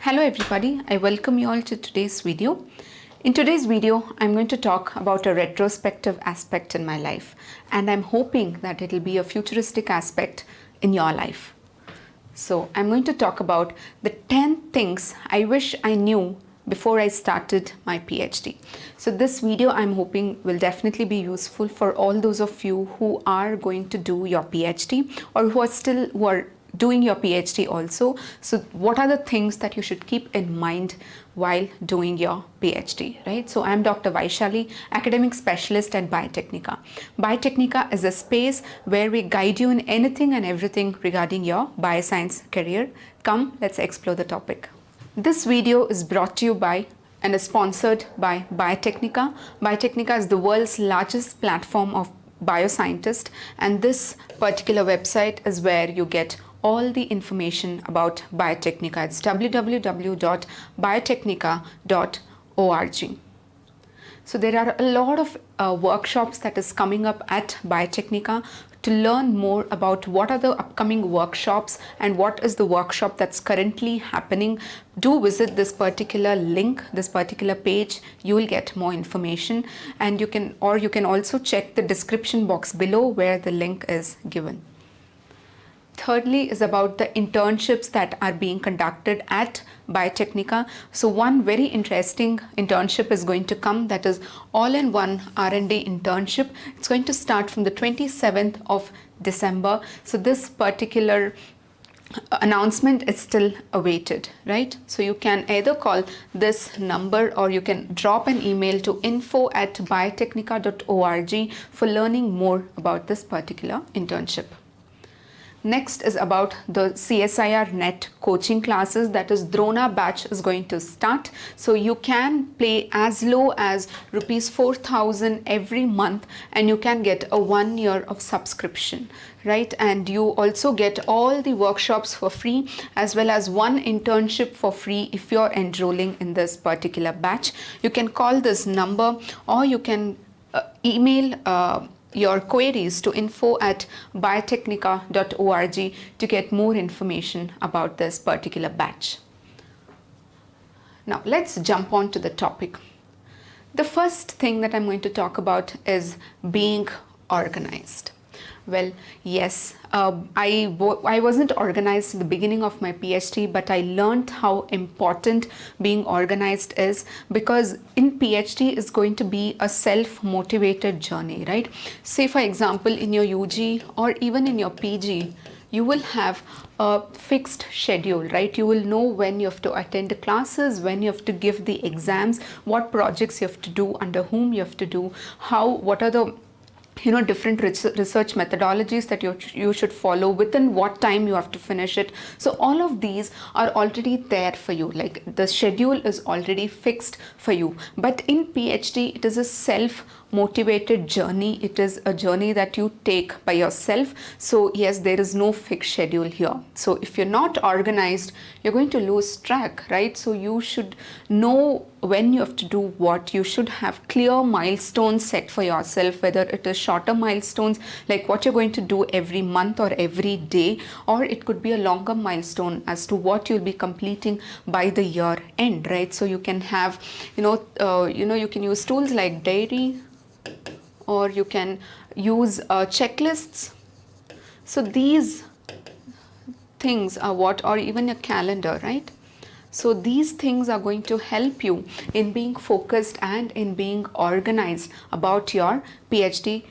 Hello everybody, I welcome you all to today's video. In today's video, I'm going to talk about a retrospective aspect in my life, and I'm hoping that it'll be a futuristic aspect in your life. So I'm going to talk about the 10 things I wish I knew before I started my PhD. So this video I'm hoping will definitely be useful for all those of you who are going to do your PhD or who are doing your PhD also. So what are the things that you should keep in mind while doing your PhD, right? So I'm Dr. Vaishali, academic specialist at Biotechnica. Biotechnica is a space where we guide you in anything and everything regarding your bioscience career. Come, let's explore the topic. This video is brought to you by and is sponsored by Biotechnica. Biotechnica is the world's largest platform of bioscientists, and this particular website is where you get all the information about Biotechnica. It's www.biotechnica.org. So there are a lot of workshops that is coming up at Biotechnica. To learn more about what are the upcoming workshops and what is the workshop that's currently happening, do visit this particular link, this particular page. You will get more information, and you can also check the description box below where the link is given. Thirdly is about the internships that are being conducted at Biotechnica. So one very interesting internship is going to come, that is all-in-one R&D internship. It's going to start from the 27th of December. So this particular announcement is still awaited, right? So you can either call this number or you can drop an email to info@biotechnica.org for learning more about this particular internship. Next is about the CSIR net coaching classes, that is Drona batch is going to start. So you can pay as low as rupees 4,000 every month, and you can get a 1 year of subscription, right? And you also get all the workshops for free as well as one internship for free if you're enrolling in this particular batch. You can call this number or you can email your queries to info@biotechnica.org to get more information about this particular batch. Now let's jump on to the topic. The first thing that I'm going to talk about is being organized. Well, yes, I wasn't organized in the beginning of my PhD, but I learned how important being organized is, because in PhD is going to be a self-motivated journey, right? Say for example, in your UG or even in your PG, you will have a fixed schedule, right? You will know when you have to attend the classes, when you have to give the exams, what projects you have to do, under whom you have to do, what are the different research methodologies that you should follow, within what time you have to finish it. So all of these are already there for you, like the schedule is already fixed for you. But in PhD, it is a self-motivated journey. It is a journey that you take by yourself. So yes, there is no fixed schedule here. So if you're not organized, you're going to lose track, right? So you should know when you have to do what. You should have clear milestones set for yourself, whether it is shorter milestones like what you're going to do every month or every day, or it could be a longer milestone as to what you'll be completing by the year end, right? So you can have you can use tools like diary, or you can use checklists. So these things are or even a calendar, right? So these things are going to help you in being focused and in being organized about your PhD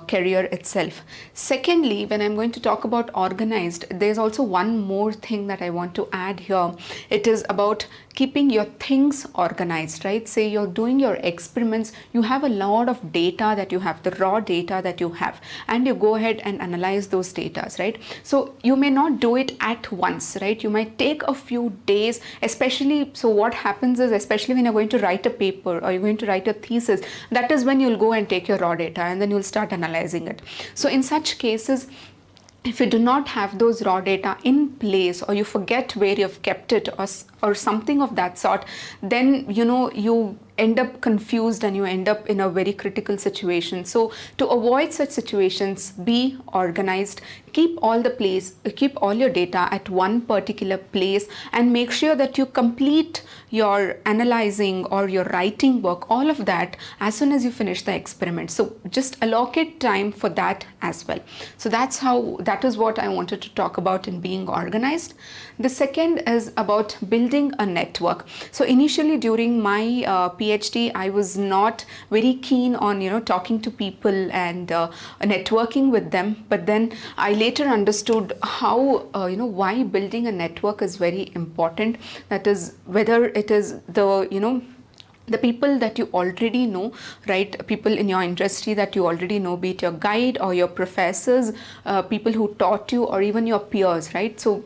career itself. Secondly, when I'm going to talk about organized, there's also one more thing that I want to add here. It is about keeping your things organized, right? Say you're doing your experiments, you have a lot of data that you have, the raw data that you have, and you go ahead and analyze those data, right? So you may not do it at once, right? You might take a few days, especially, so what happens is, especially when you're going to write a paper or you're going to write a thesis, that is when you'll go and take your raw data and then you'll start analyzing it. So in such cases, if you do not have those raw data in place, or you forget where you've kept it, or something of that sort, then you end up confused and you end up in a very critical situation. So to avoid such situations, be organized, keep all your data at one particular place, and make sure that you complete your analyzing or your writing work, all of that, as soon as you finish the experiment. So just allocate time for that as well. So that is what I wanted to talk about in being organized. The second is about building a network. So initially during my PhD, I was not very keen on talking to people and networking with them. But then I later understood how why building a network is very important. That is, whether it is the people that you already know, right? People in your industry that you already know, be it your guide or your professors, people who taught you, or even your peers, right? So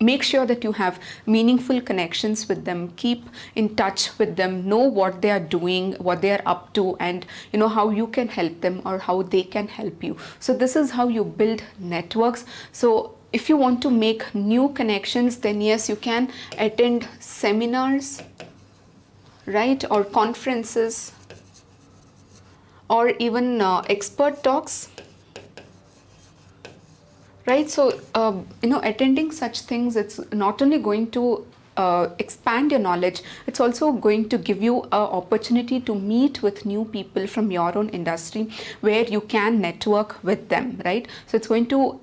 make sure that you have meaningful connections with them, keep in touch with them, know what they are doing, what they are up to, and how you can help them or how they can help you. So this is how you build networks. So if you want to make new connections, then yes, you can attend seminars, right, or conferences, or even expert talks, right? So attending such things, it's not only going to expand your knowledge, it's also going to give you an opportunity to meet with new people from your own industry, where you can network with them, right? So it's going to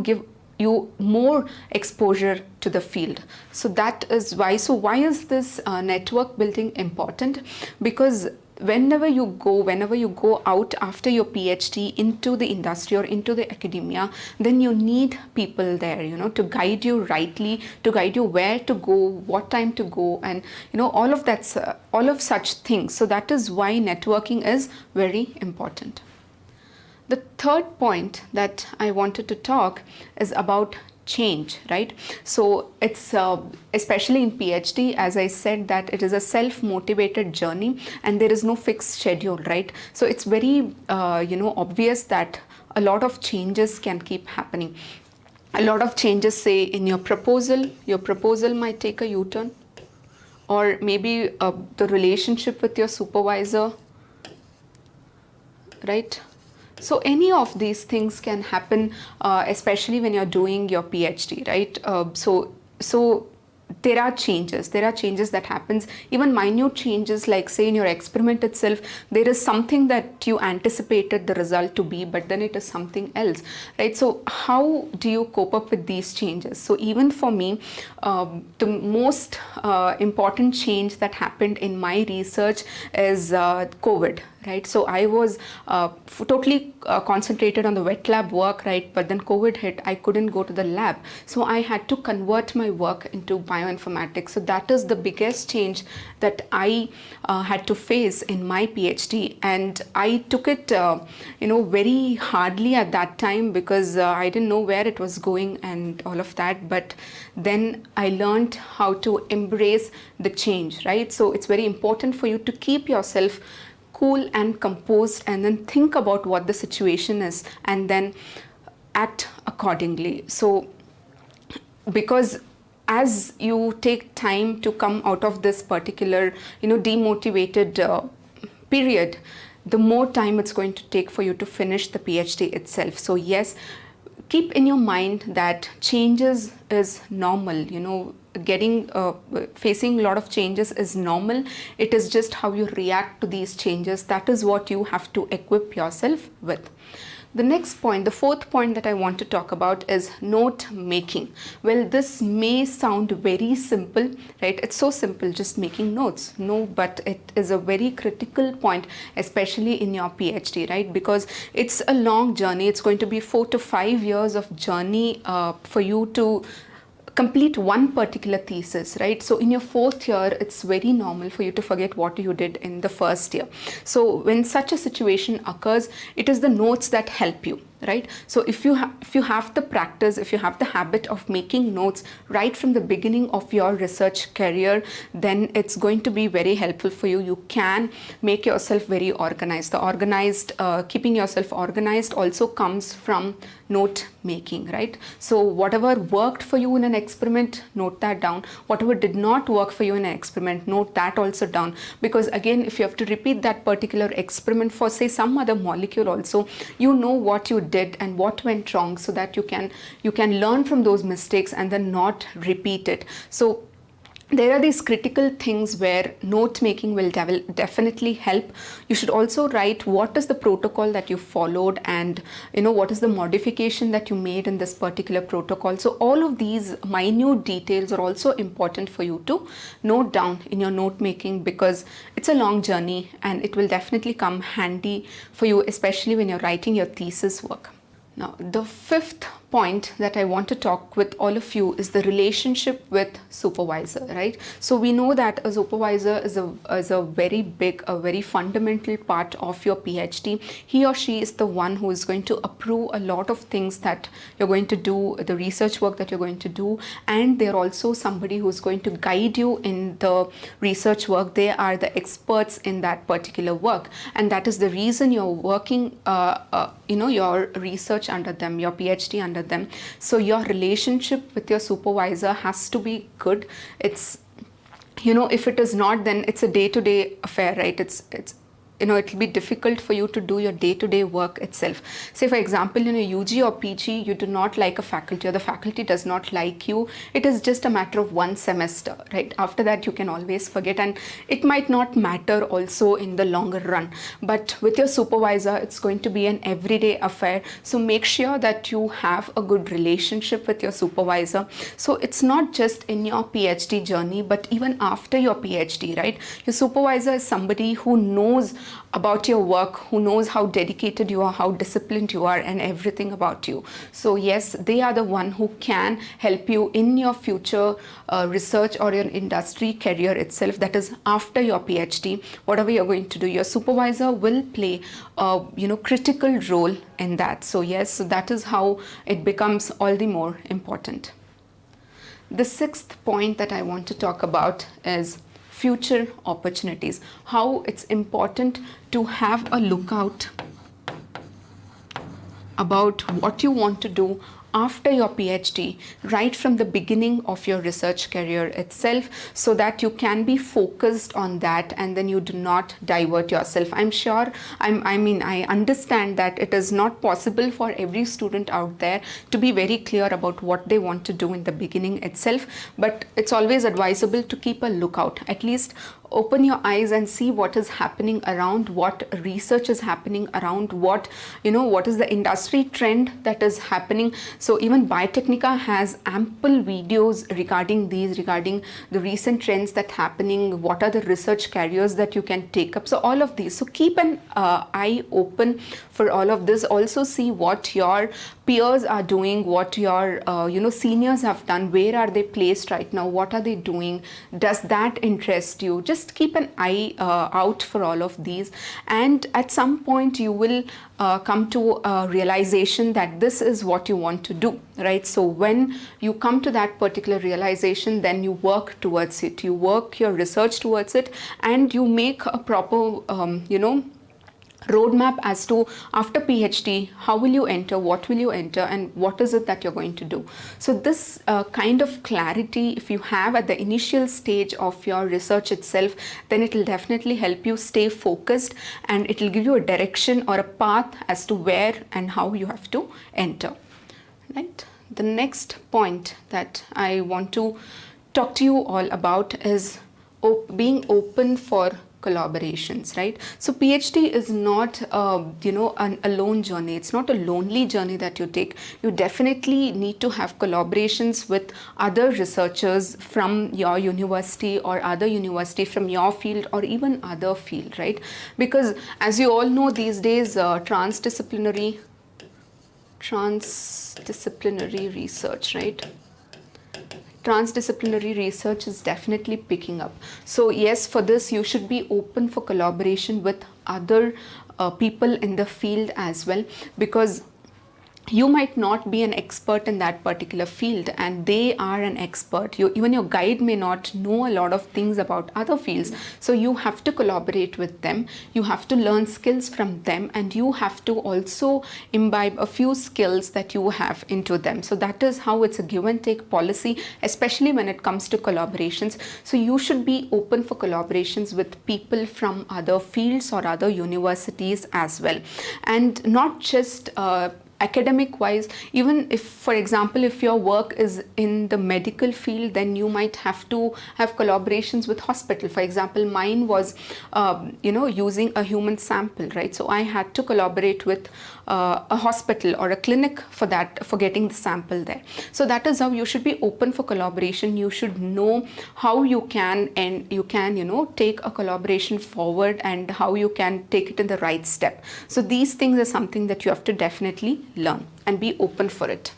give you more exposure to the field. So that is why. So why is this network building important? Because whenever you go out after your PhD into the industry or into the academia, then you need people there, to guide you rightly, to guide you where to go, what time to go, and all of such things. So that is why networking is very important. The third point that I wanted to talk is about change, right? So it's especially in PhD, as I said, that it is a self-motivated journey and there is no fixed schedule, right? So it's very obvious that a lot of changes can keep happening. A lot of changes, say in your proposal might take a U-turn, or maybe the relationship with your supervisor, right? So any of these things can happen, especially when you're doing your PhD, right? So there are changes that happens, even minute changes, like say in your experiment itself, there is something that you anticipated the result to be, but then it is something else, right? So how do you cope up with these changes? So even for me, the most important change that happened in my research is COVID, right? So I was totally concentrated on the wet lab work, right? But then COVID hit, I couldn't go to the lab. So I had to convert my work into bioinformatics. So that is the biggest change that I had to face in my PhD. And I took it, very hardly at that time, because I didn't know where it was going and all of that. But then I learned how to embrace the change, right? So it's very important for you to keep yourself cool and composed, and then think about what the situation is and then act accordingly. So because as you take time to come out of this particular demotivated period, the more time it's going to take for you to finish the PhD itself. So yes, keep in your mind that changes is normal, facing a lot of changes is normal. It is just how you react to these changes. That is what you have to equip yourself with. The next point, the fourth point that I want to talk about, is note making. Well, this may sound very simple, right? It's so simple, just making notes. No, but it is a very critical point, especially in your PhD, right? Because it's a long journey. It's going to be 4 to 5 years of journey for you to complete one particular thesis, right? So in your fourth year, it's very normal for you to forget what you did in the first year. So when such a situation occurs, it is the notes that help you. right? So if you have the practice, if you have the habit of making notes right from the beginning of your research career, then it's going to be very helpful for you. You can make yourself very organized. Keeping yourself organized also comes from note making, right? So whatever worked for you in an experiment, note that down. Whatever did not work for you in an experiment, note that also down. Because again, if you have to repeat that particular experiment for say some other molecule also, you know what you did and what went wrong, so that you can learn from those mistakes and then not repeat it. So there are these critical things where note making will definitely help. You should also write what is the protocol that you followed, and what is the modification that you made in this particular protocol. So all of these minute details are also important for you to note down in your note making, because it's a long journey and it will definitely come handy for you, especially when you're writing your thesis work. Now, the fifth point that I want to talk with all of you is the relationship with supervisor, right? So we know that a supervisor is a very big, a very fundamental part of your PhD. He or she is the one who is going to approve a lot of things that you're going to do, the research work that you're going to do, and they're also somebody who's going to guide you in the research work. They are the experts in that particular work, and that is the reason you're working your research under them, your PhD under them. So your relationship with your supervisor has to be good. It's if it is not, then it's a day-to-day affair, right? It's it'll be difficult for you to do your day-to-day work itself. Say for example, in a UG or PG, you do not like a faculty, or the faculty does not like you. It is just a matter of one semester, right? After that, you can always forget, and it might not matter also in the longer run. But with your supervisor, it's going to be an everyday affair. So make sure that you have a good relationship with your supervisor. So it's not just in your PhD journey, but even after your PhD, right? Your supervisor is somebody who knows about your work, who knows how dedicated you are, how disciplined you are, and everything about you. So yes, they are the one who can help you in your future research or your industry career itself. That is after your PhD, whatever you're going to do, your supervisor will play a critical role in that. So yes, that is how it becomes all the more important. The sixth point that I want to talk about is future opportunities. How it's important to have a lookout about what you want to do after your PhD, right from the beginning of your research career itself, so that you can be focused on that and then you do not divert yourself. I understand that it is not possible for every student out there to be very clear about what they want to do in the beginning itself, but it's always advisable to keep a lookout. At least open your eyes and see what is happening around, what research is happening around, what is the industry trend that is happening. So even Biotechnica has ample videos regarding the recent trends that happening, what are the research careers that you can take up. So all of these, so keep an eye open for all of this. Also see what your peers are doing, what your seniors have done, where are they placed right now, what are they doing, does that interest you? Just keep an eye out for all of these, and at some point you will come to a realization that this is what you want to do, right? So when you come to that particular realization, then you work towards it, you work your research towards it, and you make a proper roadmap as to after PhD, how will you enter, what will you enter, and what is it that you're going to do. So this kind of clarity, if you have at the initial stage of your research itself, then it will definitely help you stay focused, and it will give you a direction or a path as to where and how you have to enter, right? The next point that I want to talk to you all about is being open for collaborations, right? So PhD is not a lone journey. It's not a lonely journey that you take. You definitely need to have collaborations with other researchers from your university or other university from your field or even other field, right? Because as you all know, these days transdisciplinary research, right? Transdisciplinary research is definitely picking up. So yes, for this you should be open for collaboration with other people in the field as well, because you might not be an expert in that particular field and they are an expert. Even your guide may not know a lot of things about other fields. So you have to collaborate with them. You have to learn skills from them, and you have to also imbibe a few skills that you have into them. So that is how it's a give and take policy, especially when it comes to collaborations. So you should be open for collaborations with people from other fields or other universities as well. And not just academic wise, even if, for example, if your work is in the medical field, then you might have to have collaborations with hospital. For example, mine was using a human sample, right? So I had to collaborate with a hospital or a clinic for getting the sample there. So that is how you should be open for collaboration. You should know how you can take a collaboration forward and how you can take it in the right step. So these things are something that you have to definitely learn and be open for it.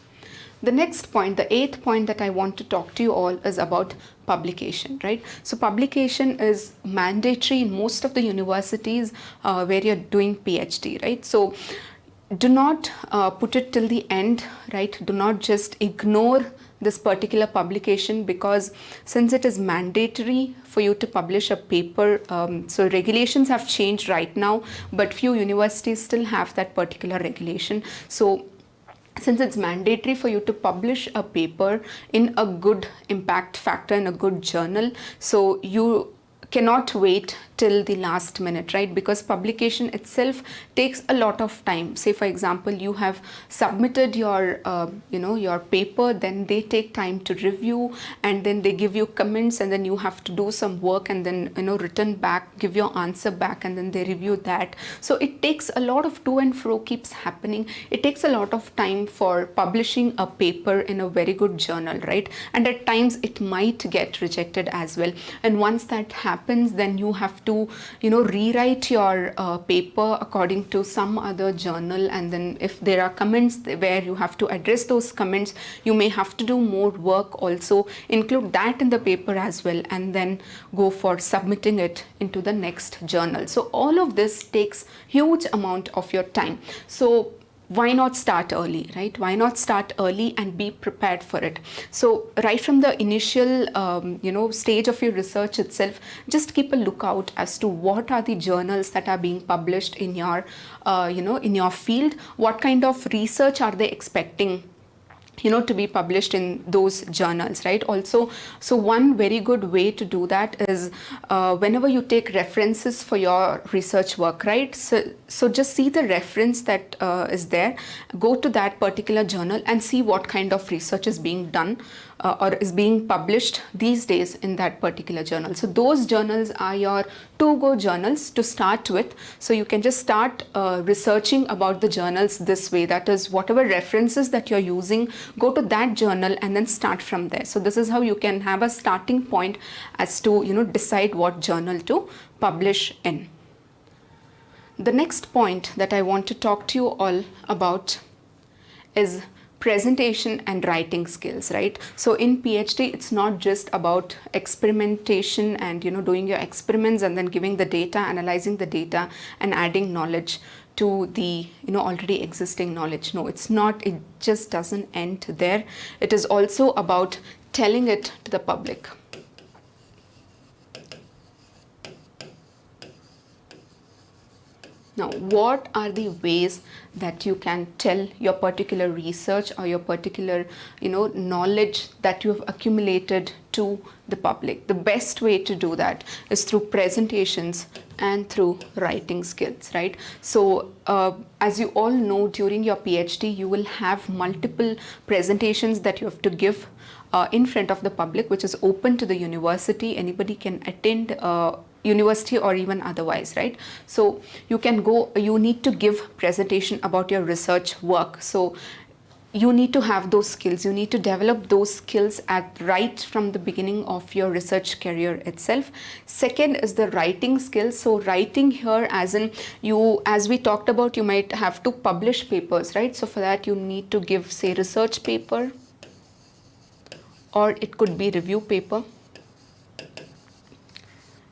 The next point, the 8th point that I want to talk to you all is about publication, right? So publication is mandatory in most of the universities where you're doing PhD, right? So do not put it till the end, right? Do not just ignore this particular publication, because since it is mandatory for you to publish a paper, so regulations have changed right now, but few universities still have that particular regulation. So since it's mandatory for you to publish a paper in a good impact factor, in a good journal, so you cannot wait till the last minute, right? Because publication itself takes a lot of time. Say for example, you have submitted your your paper, then they take time to review, and then they give you comments, and then you have to do some work, and then return back, give your answer back, and then they review that. So it takes a lot of to and fro keeps happening. It takes a lot of time for publishing a paper in a very good journal, right? And at times it might get rejected as well. And once that happens, then you have to rewrite your paper according to some other journal, and then if there are comments where you have to address those comments, you may have to do more work also, include that in the paper as well, and then go for submitting it into the next journal. So all of this takes huge amount of your time. So why not start early, right? Why not start early and be prepared for it? So right from the initial stage of your research itself, just keep a lookout as to what are the journals that are being published in your in your field. What kind of research are they expecting to be published in those journals, right? Also, so one very good way to do that is whenever you take references for your research work, right? So just see the reference that is there, go to that particular journal and see what kind of research is being done or is being published these days in that particular journal. So those journals are your to-go journals to start with. So you can just start researching about the journals this way. That is, whatever references that you're using, go to that journal and then start from there. So this is how you can have a starting point as to decide what journal to publish in. The next point that I want to talk to you all about is presentation and writing skills, right? So in PhD, it's not just about experimentation and doing your experiments and then giving the data, analyzing the data and adding knowledge to the already existing knowledge. No, it's not. It just doesn't end there. It is also about telling it to the public. Now, what are the ways that you can tell your particular research or your particular, knowledge that you have accumulated to the public? The best way to do that is through presentations and through writing skills, right? So, as you all know, during your PhD, you will have multiple presentations that you have to give in front of the public, which is open to the university. Anybody can attend university or even otherwise, right? So you need to give presentation about your research work. So you need to have those skills. You need to develop those skills right from the beginning of your research career itself. Second is the writing skills. So writing here, as we talked about, you might have to publish papers, right? So for that you need to give, say, research paper, or it could be review paper.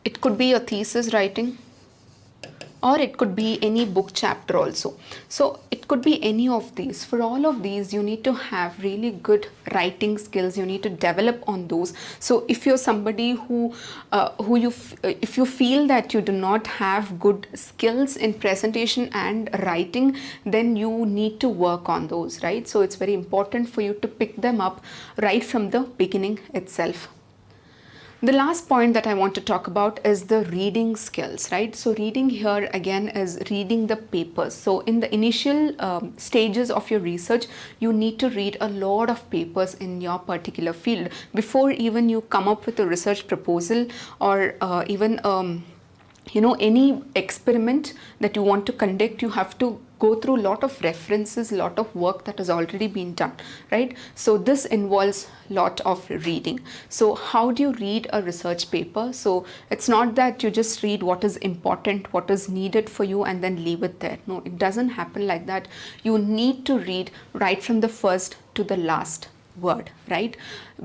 It could be a thesis writing, or it could be any book chapter also. So it could be any of these. For all of these, you need to have really good writing skills. You need to develop on those. So if you're somebody if you feel that you do not have good skills in presentation and writing, then you need to work on those, right? So it's very important for you to pick them up right from the beginning itself. The last point that I want to talk about is the reading skills, right? So reading here again is reading the papers. So in the initial stages of your research, you need to read a lot of papers in your particular field before even you come up with a research proposal or even any experiment that you want to conduct. You have to go through a lot of references, lot of work that has already been done, right? So this involves lot of reading. So how do you read a research paper? So it's not that you just read what is important, what is needed for you, and then leave it there. No, it doesn't happen like that. You need to read right from the first to the last word, right?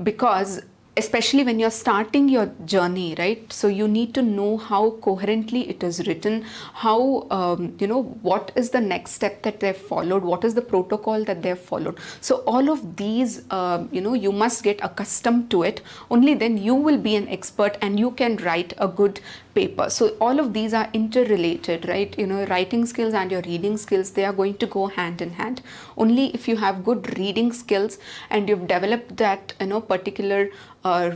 Because especially when you're starting your journey, right? So you need to know how coherently it is written, how, what is the next step that they've followed, what is the protocol that they've followed. So all of these, you must get accustomed to it. Only then you will be an expert and you can write a good paper. So all of these are interrelated, right? Writing skills and your reading skills, they are going to go hand in hand. Only if you have good reading skills and you've developed that, particular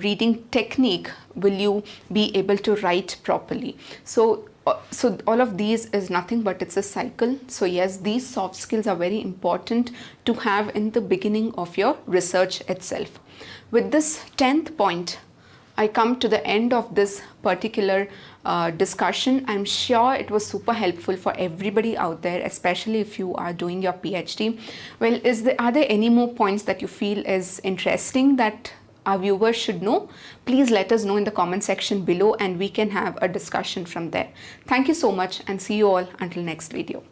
reading technique, will you be able to write properly. So all of these is nothing but it's a cycle. So yes, these soft skills are very important to have in the beginning of your research itself. With this 10th point, I come to the end of this particular discussion. I'm sure it was super helpful for everybody out there, especially if you are doing your PhD. Well, are there any more points that you feel is interesting that our viewers should know? Please let us know in the comment section below and we can have a discussion from there. Thank you so much and see you all until next video.